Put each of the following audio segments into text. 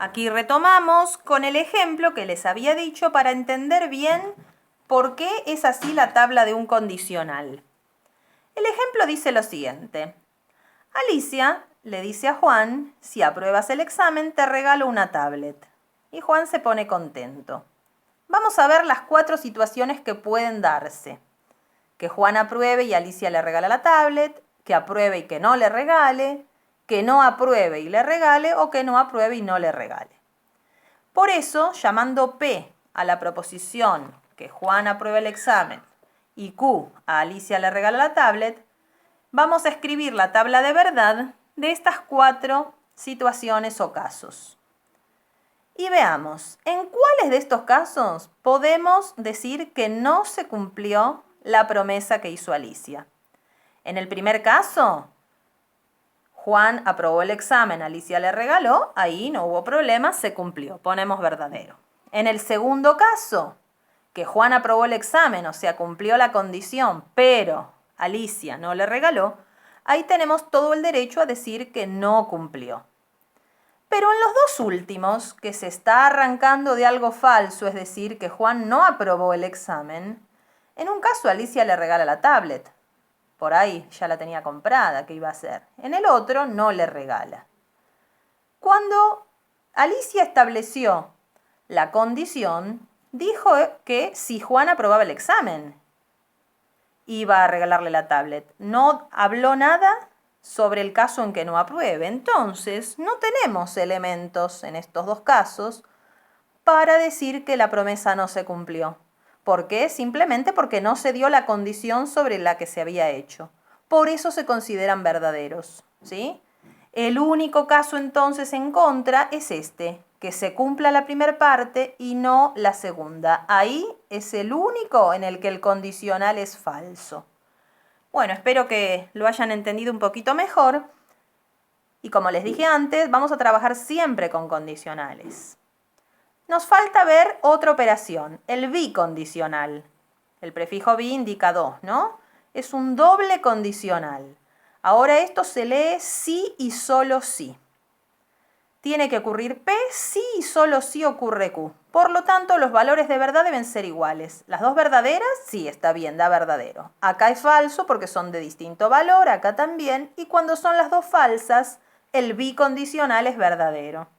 Aquí retomamos con el ejemplo que les había dicho para entender bien por qué es así la tabla de un condicional. El ejemplo dice lo siguiente. Alicia le dice a Juan, si apruebas el examen te regalo una tablet. Y Juan se pone contento. Vamos a ver las 4 situaciones que pueden darse. Que Juan apruebe y Alicia le regala la tablet, que apruebe y que no le regale, que no apruebe y le regale o que no apruebe y no le regale. Por eso, llamando P a la proposición que Juan apruebe el examen y Q a Alicia le regala la tablet, vamos a escribir la tabla de verdad de estas 4 situaciones o casos. Y veamos, ¿en cuáles de estos casos podemos decir que no se cumplió la promesa que hizo Alicia? En el primer caso, Juan aprobó el examen, Alicia le regaló, ahí no hubo problema, se cumplió, ponemos verdadero. En el segundo caso, que Juan aprobó el examen, o sea, cumplió la condición, pero Alicia no le regaló, ahí tenemos todo el derecho a decir que no cumplió. Pero en los dos últimos, que se está arrancando de algo falso, es decir, que Juan no aprobó el examen, en un caso Alicia le regala la tablet. Por ahí ya la tenía comprada, ¿qué iba a hacer? En el otro no le regala. Cuando Alicia estableció la condición, dijo que si Juan aprobaba el examen, iba a regalarle la tablet. No habló nada sobre el caso en que no apruebe. Entonces, no tenemos elementos en estos dos casos para decir que la promesa no se cumplió. ¿Por qué? Simplemente porque no se dio la condición sobre la que se había hecho. Por eso se consideran verdaderos, ¿sí? El único caso entonces en contra es este, que se cumpla la primera parte y no la segunda. Ahí es el único en el que el condicional es falso. Bueno, espero que lo hayan entendido un poquito mejor. Y como les dije antes, vamos a trabajar siempre con condicionales. Nos falta ver otra operación, el bicondicional. El prefijo bi indica 2, ¿no? Es un doble condicional. Ahora esto se lee sí y solo sí. Tiene que ocurrir P, sí y solo sí ocurre Q. Por lo tanto, los valores de verdad deben ser iguales. Las dos verdaderas, sí, está bien, da verdadero. Acá es falso porque son de distinto valor, acá también. Y cuando son las dos falsas, el bicondicional es verdadero.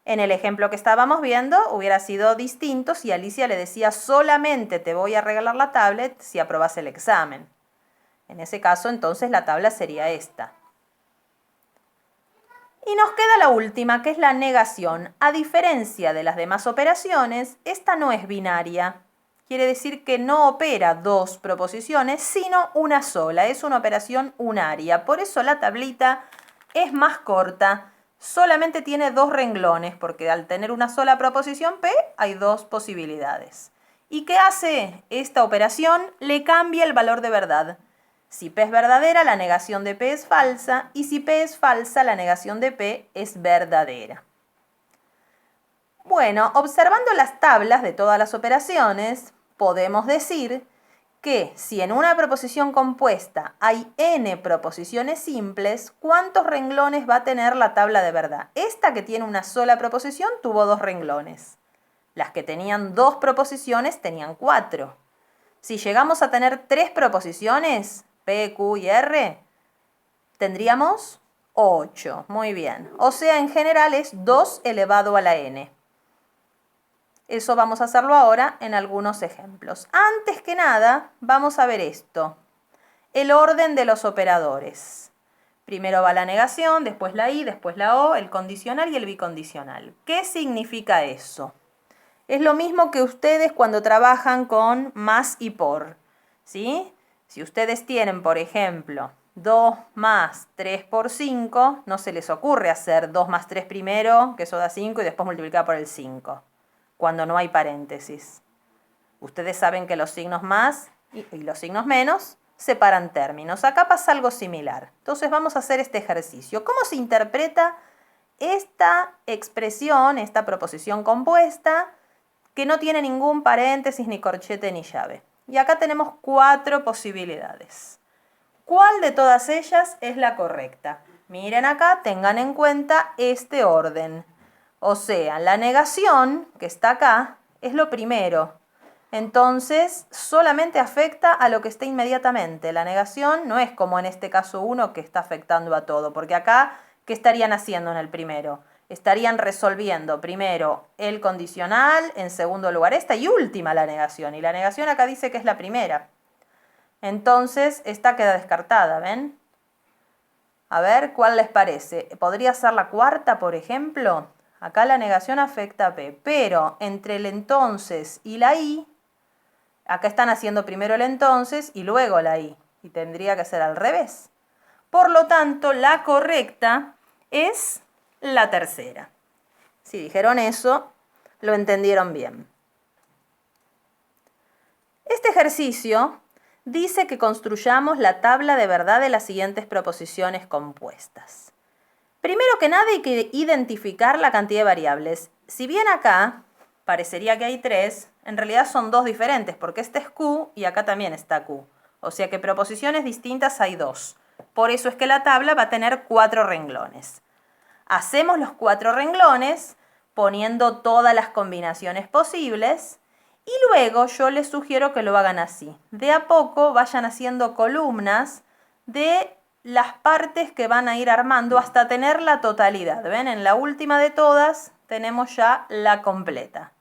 En el ejemplo que estábamos viendo, hubiera sido distinto si Alicia le decía solamente te voy a regalar la tablet si aprobas el examen. En ese caso, entonces, la tabla sería esta. Y nos queda la última, que es la negación. A diferencia de las demás operaciones, esta no es binaria. Quiere decir que no opera dos proposiciones, sino una sola. Es una operación unaria. Por eso la tablita es más corta. Solamente tiene 2 renglones, porque al tener una sola proposición P, hay 2 posibilidades. ¿Y qué hace esta operación? Le cambia el valor de verdad. Si P es verdadera, la negación de P es falsa, y si P es falsa, la negación de P es verdadera. Bueno, observando las tablas de todas las operaciones, podemos decir que si en una proposición compuesta hay n proposiciones simples, ¿cuántos renglones va a tener la tabla de verdad? Esta que tiene una sola proposición tuvo 2 renglones. Las que tenían 2 proposiciones tenían 4. Si llegamos a tener 3 proposiciones, P, Q y R, tendríamos 8. Muy bien. O sea, en general es 2 elevado a la n. Eso vamos a hacerlo ahora en algunos ejemplos. Antes que nada, vamos a ver esto. El orden de los operadores. Primero va la negación, después la I, después la O, el condicional y el bicondicional. ¿Qué significa eso? Es lo mismo que ustedes cuando trabajan con más y por, ¿sí? Si ustedes tienen, por ejemplo, 2 más 3 por 5, no se les ocurre hacer 2 más 3 primero, que eso da 5, y después multiplicar por el 5. Cuando no hay paréntesis. Ustedes saben que los signos más y los signos menos separan términos. Acá pasa algo similar. Entonces vamos a hacer este ejercicio. ¿Cómo se interpreta esta expresión, esta proposición compuesta, que no tiene ningún paréntesis, ni corchete, ni llave? Y acá tenemos 4 posibilidades. ¿Cuál de todas ellas es la correcta? Miren acá, tengan en cuenta este orden. O sea, la negación, que está acá, es lo primero. Entonces, solamente afecta a lo que está inmediatamente. La negación no es como en este caso 1 que está afectando a todo, porque acá, ¿qué estarían haciendo en el primero? Estarían resolviendo primero el condicional, en segundo lugar esta y última la negación. Y la negación acá dice que es la primera. Entonces, esta queda descartada, ¿ven? A ver, ¿cuál les parece? ¿Podría ser la cuarta, por ejemplo? Acá la negación afecta a P, pero entre el entonces y la I, acá están haciendo primero el entonces y luego la I, y tendría que ser al revés. Por lo tanto, la correcta es la tercera. Si dijeron eso, lo entendieron bien. Este ejercicio dice que construyamos la tabla de verdad de las siguientes proposiciones compuestas. Primero que nada hay que identificar la cantidad de variables. Si bien acá parecería que hay 3, en realidad son 2 diferentes, porque este es Q y acá también está Q. O sea que proposiciones distintas hay 2. Por eso es que la tabla va a tener 4 renglones. Hacemos los 4 renglones poniendo todas las combinaciones posibles y luego yo les sugiero que lo hagan así. De a poco vayan haciendo columnas de las partes que van a ir armando hasta tener la totalidad. ¿Ven? En la última de todas tenemos ya la completa.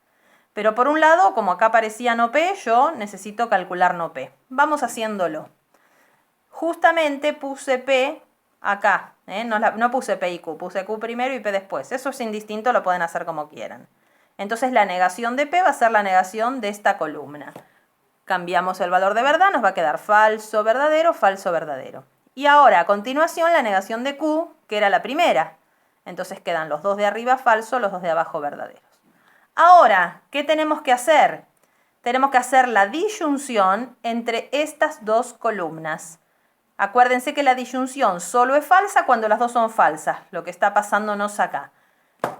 Pero por un lado, como acá aparecía no P, yo necesito calcular no P. Vamos haciéndolo. Justamente puse P acá, no puse P y Q, puse Q primero y P después. Eso es indistinto, lo pueden hacer como quieran. Entonces la negación de P va a ser la negación de esta columna. Cambiamos el valor de verdad, nos va a quedar falso, verdadero, falso, verdadero. Y ahora, a continuación, la negación de Q, que era la primera. Entonces quedan los 2 de arriba falsos, los 2 de abajo verdaderos. Ahora, ¿qué tenemos que hacer? Tenemos que hacer la disyunción entre estas 2 columnas. Acuérdense que la disyunción solo es falsa cuando las 2 son falsas, lo que está pasándonos acá.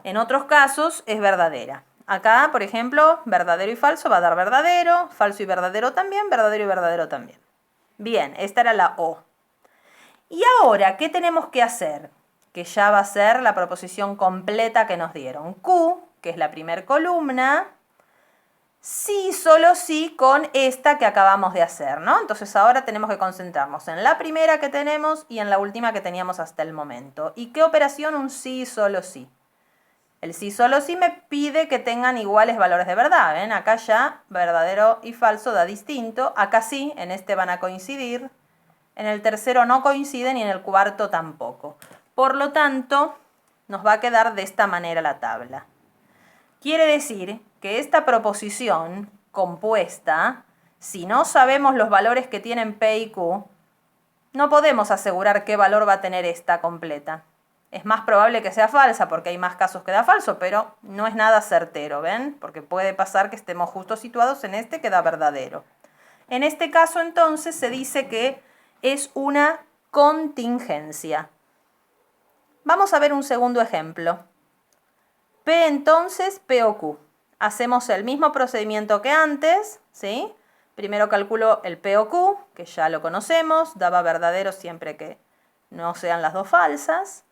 En otros casos es verdadera. Acá, por ejemplo, verdadero y falso va a dar verdadero, falso y verdadero también. Bien, esta era la O. Y ahora, ¿qué tenemos que hacer? Que ya va a ser la proposición completa que nos dieron. Q, que es la primera columna, sí, solo sí con esta que acabamos de hacer, ¿no? Entonces ahora tenemos que concentrarnos en la primera que tenemos y en la última que teníamos hasta el momento. ¿Y qué operación? Un sí, solo sí. El sí, solo sí me pide que tengan iguales valores de verdad. ¿Ven? Acá ya verdadero y falso da distinto. Acá sí, en este van a coincidir. En el tercero no coinciden y en el cuarto tampoco. Por lo tanto, nos va a quedar de esta manera la tabla. Quiere decir que esta proposición compuesta, si no sabemos los valores que tienen P y Q, no podemos asegurar qué valor va a tener esta completa. Es más probable que sea falsa porque hay más casos que da falso, pero no es nada certero, ¿ven? Porque puede pasar que estemos justo situados en este que da verdadero. En este caso, entonces, se dice que es una contingencia. Vamos a ver un segundo ejemplo. P entonces, P o Q. Hacemos el mismo procedimiento que antes, ¿sí? Primero calculo el P o Q, que ya lo conocemos, daba verdadero siempre que no sean las 2 falsas.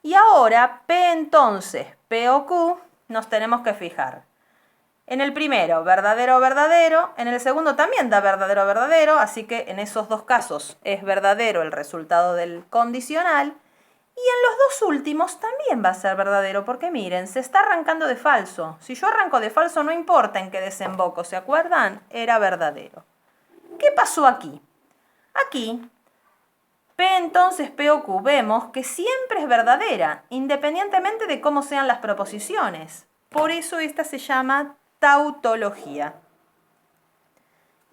Y ahora, P entonces, P o Q, nos tenemos que fijar. En el primero, verdadero, verdadero. En el segundo también da verdadero, verdadero. Así que en esos 2 casos es verdadero el resultado del condicional. Y en los 2 últimos también va a ser verdadero, porque miren, se está arrancando de falso. Si yo arranco de falso, no importa en qué desemboco, ¿se acuerdan? Era verdadero. ¿Qué pasó aquí? Aquí, P entonces P o Q, vemos que siempre es verdadera, independientemente de cómo sean las proposiciones. Por eso esta se llama tautología.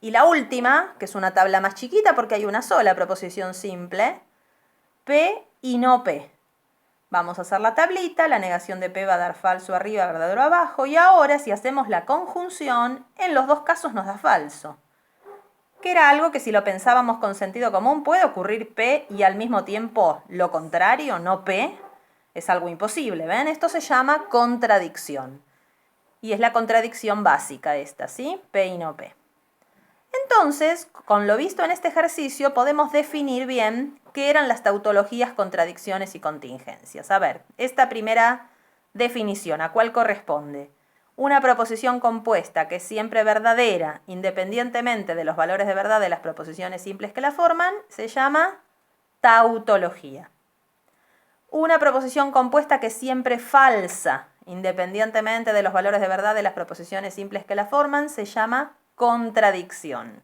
Y la última, que es una tabla más chiquita porque hay una sola proposición simple, P y no P. Vamos a hacer la tablita, la negación de P va a dar falso arriba, verdadero abajo, y ahora si hacemos la conjunción, en los 2 casos nos da falso. Que era algo que si lo pensábamos con sentido común, ¿puede ocurrir P y al mismo tiempo lo contrario, no P? Es algo imposible, ¿ven? Esto se llama contradicción. Y es la contradicción básica esta, ¿sí? P y no P. Entonces, con lo visto en este ejercicio, podemos definir bien ¿qué eran las tautologías, contradicciones y contingencias? A ver, esta primera definición, ¿a cuál corresponde? Una proposición compuesta que es siempre verdadera, independientemente de los valores de verdad de las proposiciones simples que la forman, se llama tautología. Una proposición compuesta que es siempre falsa, independientemente de los valores de verdad de las proposiciones simples que la forman, se llama contradicción.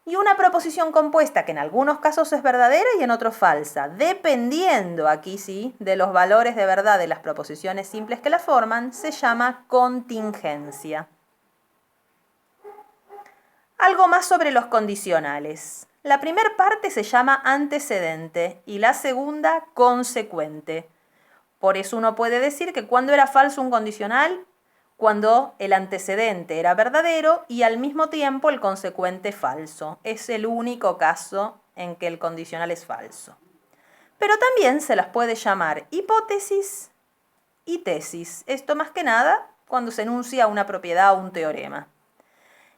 Y una proposición compuesta que en algunos casos es verdadera y en otros falsa, dependiendo, aquí sí, de los valores de verdad de las proposiciones simples que la forman, se llama contingencia. Algo más sobre los condicionales. La primera parte se llama antecedente y la segunda consecuente. Por eso uno puede decir que cuando era falso un condicional, cuando el antecedente era verdadero y al mismo tiempo el consecuente falso. Es el único caso en que el condicional es falso. Pero también se las puede llamar hipótesis y tesis. Esto más que nada cuando se enuncia una propiedad o un teorema.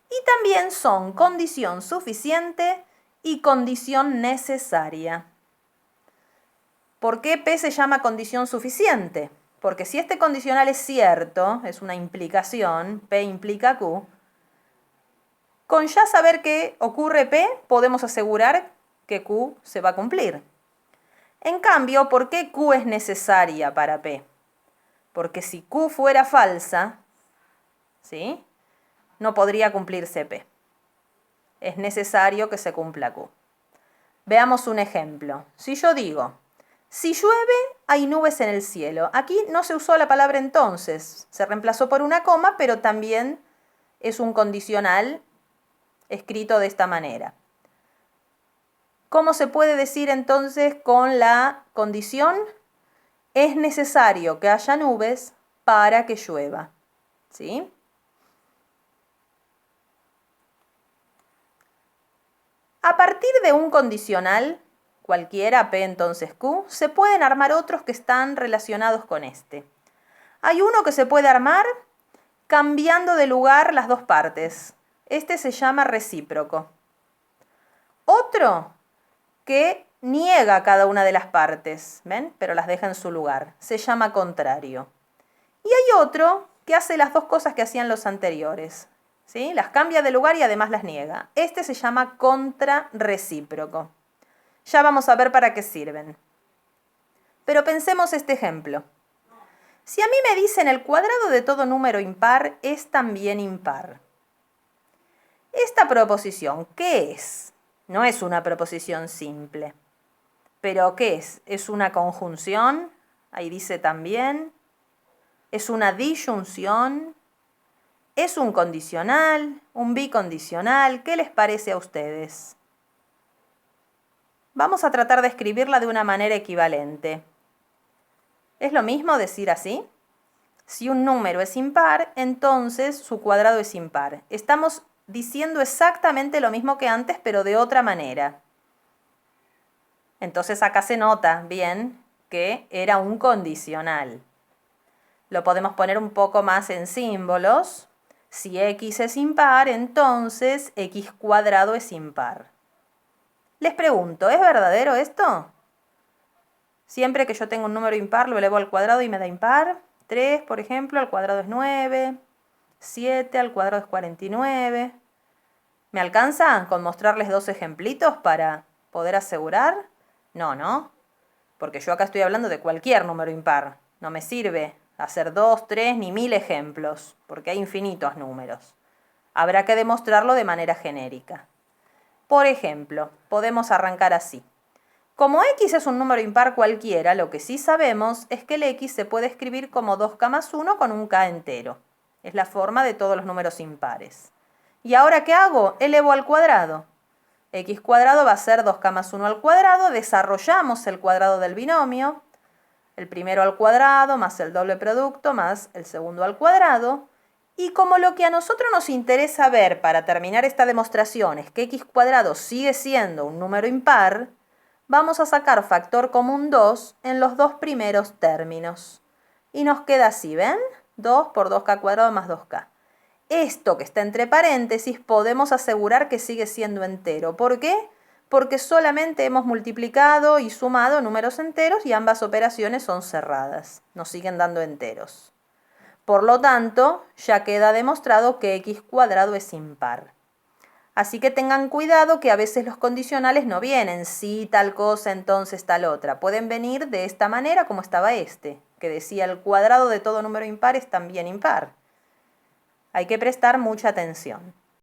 Y también son condición suficiente y condición necesaria. ¿Por qué P se llama condición suficiente? Porque si este condicional es cierto, es una implicación, P implica Q, con ya saber que ocurre P, podemos asegurar que Q se va a cumplir. En cambio, ¿por qué Q es necesaria para P? Porque si Q fuera falsa, ¿sí?, no podría cumplirse P. Es necesario que se cumpla Q. Veamos un ejemplo. Si yo digo, si llueve, hay nubes en el cielo. Aquí no se usó la palabra entonces, se reemplazó por una coma, pero también es un condicional escrito de esta manera. ¿Cómo se puede decir entonces con la condición? Es necesario que haya nubes para que llueva. ¿Sí? A partir de un condicional, cualquiera, P entonces Q, se pueden armar otros que están relacionados con este. Hay uno que se puede armar cambiando de lugar las dos partes. Este se llama recíproco. Otro que niega cada una de las partes, ¿ven? Pero las deja en su lugar. Se llama contrario. Y hay otro que hace las dos cosas que hacían los anteriores. ¿Sí? Las cambia de lugar y además las niega. Este se llama contrarrecíproco. Ya vamos a ver para qué sirven. Pero pensemos este ejemplo. Si a mí me dicen el cuadrado de todo número impar es también impar. Esta proposición, ¿qué es? No es una proposición simple. ¿Pero qué es? ¿Es una conjunción? Ahí dice también. ¿Es una disyunción? ¿Es un condicional? ¿Un bicondicional? ¿Qué les parece a ustedes? Vamos a tratar de escribirla de una manera equivalente. ¿Es lo mismo decir así? Si un número es impar, entonces su cuadrado es impar. Estamos diciendo exactamente lo mismo que antes, pero de otra manera. Entonces acá se nota bien que era un condicional. Lo podemos poner un poco más en símbolos. Si x es impar, entonces x cuadrado es impar. Les pregunto, ¿es verdadero esto? Siempre que yo tengo un número impar, lo elevo al cuadrado y me da impar. 3, por ejemplo, al cuadrado es 9. 7 al cuadrado es 49. ¿Me alcanza con mostrarles dos ejemplitos para poder asegurar? No, ¿no? Porque yo acá estoy hablando de cualquier número impar. No me sirve hacer 2, 3 ni 1000 ejemplos, porque hay infinitos números. Habrá que demostrarlo de manera genérica. Por ejemplo, podemos arrancar así. Como x es un número impar cualquiera, lo que sí sabemos es que el x se puede escribir como 2k más 1 con un k entero. Es la forma de todos los números impares. ¿Y ahora qué hago? Elevo al cuadrado. X cuadrado va a ser 2k más 1 al cuadrado. Desarrollamos el cuadrado del binomio. El primero al cuadrado más el doble producto más el segundo al cuadrado. Y como lo que a nosotros nos interesa ver para terminar esta demostración es que x cuadrado sigue siendo un número impar, vamos a sacar factor común 2 en los dos primeros términos. Y nos queda así, ¿ven? 2 por 2k cuadrado más 2k. Esto que está entre paréntesis podemos asegurar que sigue siendo entero. ¿Por qué? porque solamente hemos multiplicado y sumado números enteros y ambas operaciones son cerradas, nos siguen dando enteros. Por lo tanto, ya queda demostrado que x cuadrado es impar. Así que tengan cuidado que a veces los condicionales no vienen si tal cosa, entonces tal otra. Pueden venir de esta manera como estaba este, que decía el cuadrado de todo número impar es también impar. Hay que prestar mucha atención.